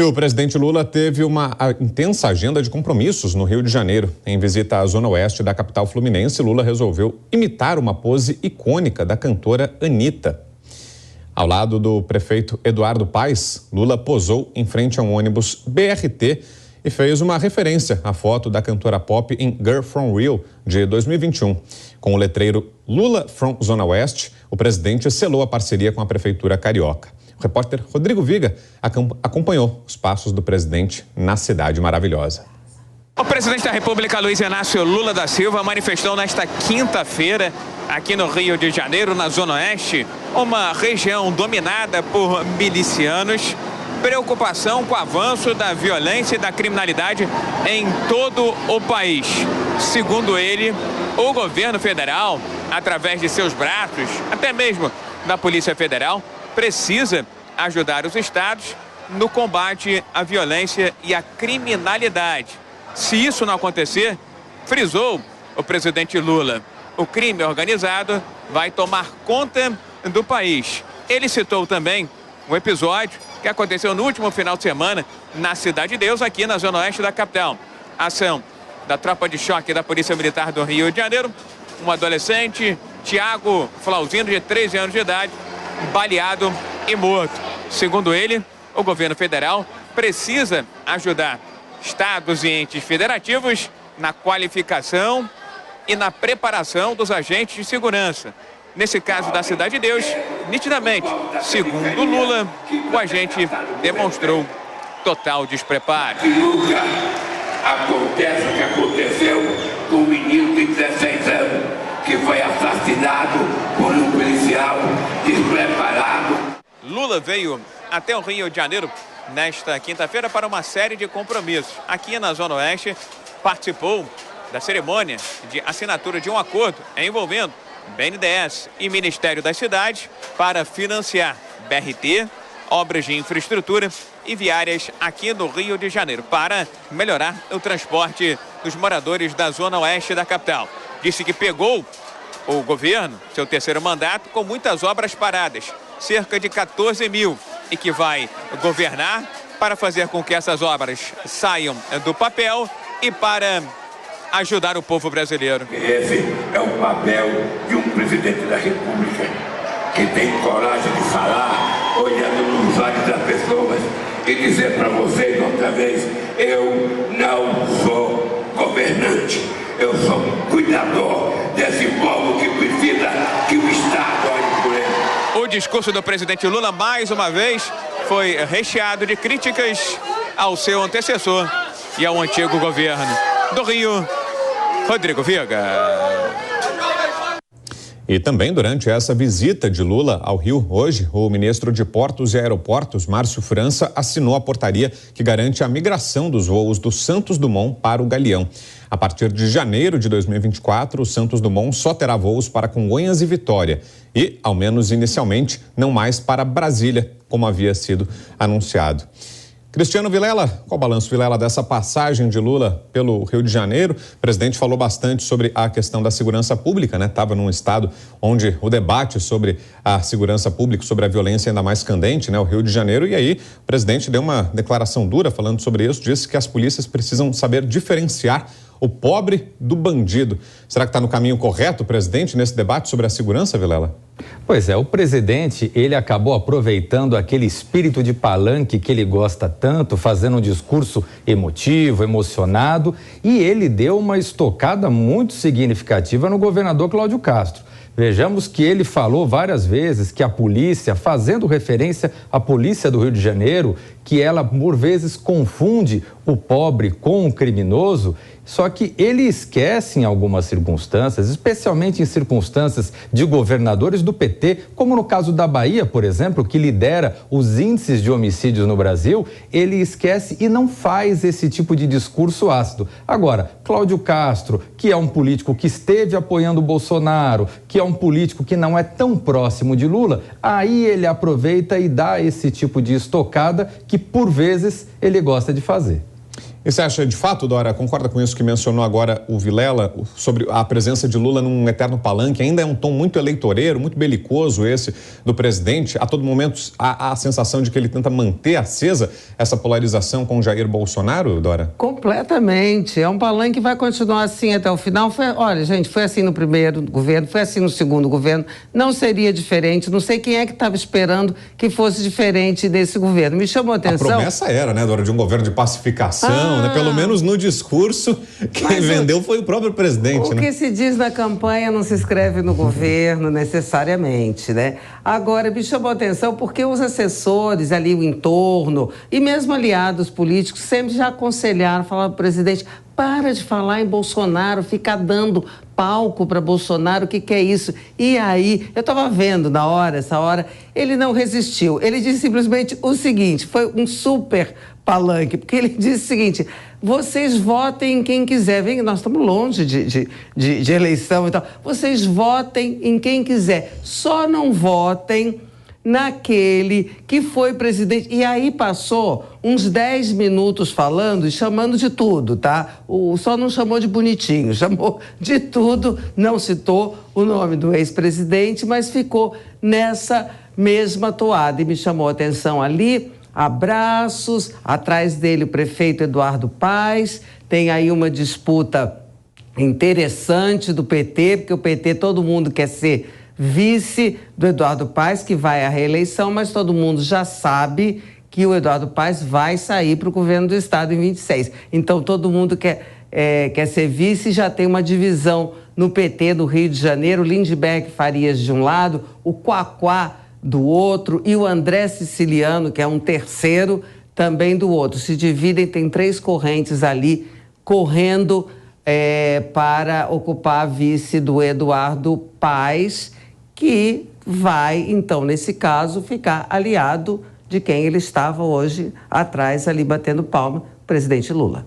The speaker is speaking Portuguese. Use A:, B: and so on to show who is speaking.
A: E o presidente Lula teve uma intensa agenda de compromissos no Rio de Janeiro. Em visita à zona oeste da capital fluminense, Lula resolveu imitar uma pose icônica da cantora Anitta. Ao lado do prefeito Eduardo Paes, Lula posou em frente a um ônibus BRT e fez uma referência à foto da cantora pop em Girl From Rio, de 2021. Com o letreiro Lula from Zona Oeste, o presidente selou a parceria com a prefeitura carioca. O repórter Rodrigo Viga acompanhou os passos do presidente na cidade maravilhosa.
B: O presidente da República, Luiz Inácio Lula da Silva, manifestou nesta quinta-feira, aqui no Rio de Janeiro, na Zona Oeste, uma região dominada por milicianos, preocupação com o avanço da violência e da criminalidade em todo o país. Segundo ele, o governo federal, através de seus braços, até mesmo da Polícia Federal, precisa ajudar os estados no combate à violência e à criminalidade. Se isso não acontecer, frisou o presidente Lula, o crime organizado vai tomar conta do país. Ele citou também um episódio que aconteceu no último final de semana na Cidade de Deus, aqui na zona oeste da capital. A ação da tropa de choque da Polícia Militar do Rio de Janeiro, um adolescente, Tiago Flauzino, de 13 anos de idade, baleado e morto. Segundo ele, o governo federal precisa ajudar estados e entes federativos na qualificação e na preparação dos agentes de segurança. Nesse caso da Cidade de Deus, nitidamente, segundo Lula, o agente demonstrou total despreparo.
C: Nunca acontece o que aconteceu com um menino de 16 anos, que foi assassinado por um policial despreparado.
B: Lula veio até o Rio de Janeiro nesta quinta-feira para uma série de compromissos. Aqui na Zona Oeste, participou da cerimônia de assinatura de um acordo envolvendo BNDES e Ministério das Cidades para financiar BRT, obras de infraestrutura e viárias aqui no Rio de Janeiro, para melhorar o transporte dos moradores da Zona Oeste da capital. Disse que pegou o governo, seu terceiro mandato, com muitas obras paradas, cerca de 14 mil, e que vai governar para fazer com que essas obras saiam do papel e para ajudar o povo brasileiro.
C: Esse é o papel de um presidente da República que tem coragem de falar, olhando nos olhos das pessoas e dizer para vocês outra vez: eu não sou governante, eu sou um cuidador desse povo que precisa que o Estado olhe por ele.
B: O discurso do presidente Lula, mais uma vez, foi recheado de críticas ao seu antecessor e ao antigo governo. Do Rio, Rodrigo Viga.
A: E também durante essa visita de Lula ao Rio hoje, o ministro de Portos e Aeroportos, Márcio França, assinou a portaria que garante a migração dos voos do Santos Dumont para o Galeão. A partir de janeiro de 2024, o Santos Dumont só terá voos para Congonhas e Vitória e, ao menos inicialmente, não mais para Brasília, como havia sido anunciado. Cristiano Vilela, qual o balanço, Vilela, dessa passagem de Lula pelo Rio de Janeiro? O presidente falou bastante sobre a questão da segurança pública, né? Estava num estado onde o debate sobre a segurança pública, sobre a violência ainda mais candente, né? O Rio de Janeiro. E aí o presidente deu uma declaração dura falando sobre isso, disse que as polícias precisam saber diferenciar o pobre do bandido. Será que está no caminho correto o presidente nesse debate sobre a segurança, Vilela?
D: Pois é, o presidente, ele acabou aproveitando aquele espírito de palanque que ele gosta tanto, fazendo um discurso emotivo, emocionado, e ele deu uma estocada muito significativa no governador Cláudio Castro. Vejamos que ele falou várias vezes que a polícia, fazendo referência à polícia do Rio de Janeiro, que ela por vezes confunde o pobre com o criminoso, só que ele esquece em algumas circunstâncias, especialmente em circunstâncias de governadores do PT, como no caso da Bahia, por exemplo, que lidera os índices de homicídios no Brasil, ele esquece e não faz esse tipo de discurso ácido. Agora, Cláudio Castro, que é um político que esteve apoiando o Bolsonaro, que é um político que não é tão próximo de Lula, aí ele aproveita e dá esse tipo de estocada que, por vezes, ele gosta de fazer.
A: E você acha, de fato, Dora, concorda com isso que mencionou agora o Vilela, sobre a presença de Lula num eterno palanque? Ainda é um tom muito eleitoreiro, muito belicoso esse do presidente. A todo momento há a sensação de que ele tenta manter acesa essa polarização com Jair Bolsonaro, Dora?
E: Completamente. É um palanque que vai continuar assim até o final. Olha, gente, foi assim no primeiro governo, foi assim no segundo governo. Não seria diferente. Não sei quem é que estava esperando que fosse diferente desse governo. Me chamou a atenção.
A: A promessa era, né, Dora, de um governo de pacificação. Né? Pelo menos no discurso, quem vendeu foi o próprio presidente.
E: O que se diz na campanha não se escreve no governo necessariamente, né? Agora, me chamou a atenção porque os assessores ali, o entorno e mesmo aliados políticos sempre já aconselharam, falaram, presidente, para de falar em Bolsonaro, fica dando palco para Bolsonaro, o que é isso? E aí, eu estava vendo essa hora, ele não resistiu. Ele disse simplesmente o seguinte, foi um super palanque, porque ele disse o seguinte, vocês votem em quem quiser. Vem, nós estamos longe de eleição e tal. Vocês votem em quem quiser, só não votem naquele que foi presidente. E aí passou uns 10 minutos falando e chamando de tudo, tá? Só não chamou de bonitinho, chamou de tudo, não citou o nome do ex-presidente, mas ficou nessa mesma toada. E me chamou a atenção ali, abraços, atrás dele o prefeito Eduardo Paes, tem aí uma disputa interessante do PT, porque o PT, todo mundo quer ser vice do Eduardo Paes, que vai à reeleição, mas todo mundo já sabe que o Eduardo Paes vai sair para o governo do estado em 26. Então, todo mundo quer ser vice, já tem uma divisão no PT do Rio de Janeiro, Lindbergh Farias de um lado, o Quaquá do outro e o André Siciliano, que é um terceiro, também do outro. Se dividem, tem 3 correntes ali correndo para ocupar a vice do Eduardo Paes, que vai, então, nesse caso, ficar aliado de quem ele estava hoje atrás, ali batendo palma, o presidente Lula.